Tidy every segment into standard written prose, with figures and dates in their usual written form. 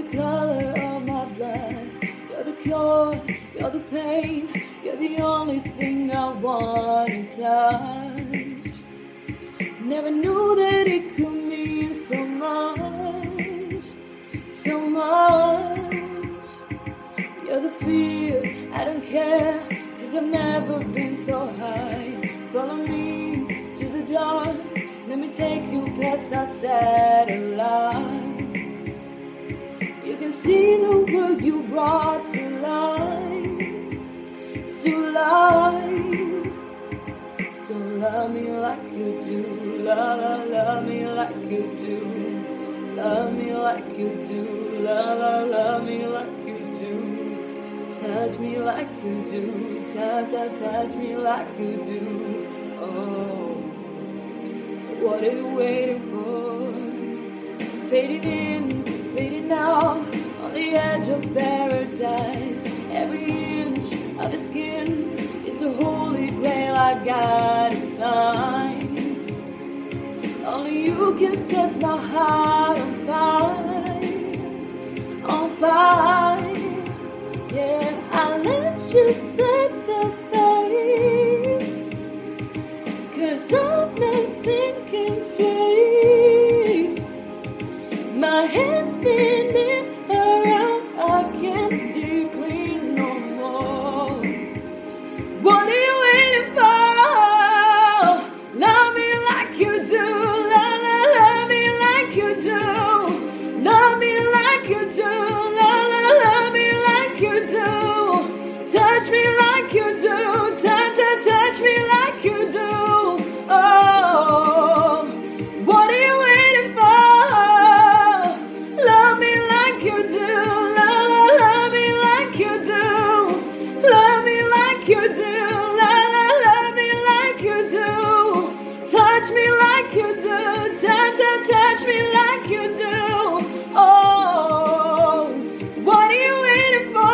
the color of my blood. You're the cure, you're the pain. You're the only thing I want to touch. Never knew that it could mean so much, so much. You're the fear, I don't care, 'cause I've never been so high. Follow me to the dark, let me take you past our satellites. You can see the world you brought to life, to life. So love me like you do, love me like you do. Love me like you do, love me like you do. Touch me like you do, touch me like you do. Oh, so what are you waiting for? Fading in, fading out, on the edge of paradise. Every inch of your skin is a holy grail I gotta find. Only you can set my heart on fire, on fire. Yeah, I'll let you set the pace, 'cause I'm not thinking straight. My head's spinning around, I can't see clean no more. What are you waiting for? Love me like you do, love me like you do. Love me like you do, love me like you do. Touch me like you do, touch me like you do. Oh, what are you waiting for? Love me like you do, love me like you do. Love me like you do, love me like you do. Touch me like you do, touch me like you do. Oh, what are you waiting for?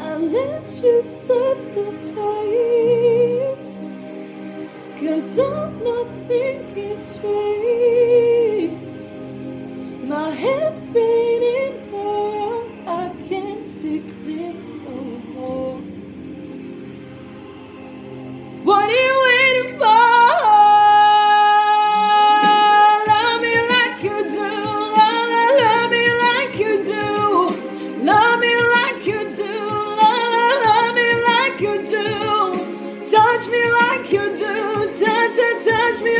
I'll let you set the pace, 'cause I'm not thinking straight. My head's spinning around, I can't see clear no more. What are you waiting for? Love me like you do, love me like you do. Love me like you do, love me like you do. Touch me like you do, touch me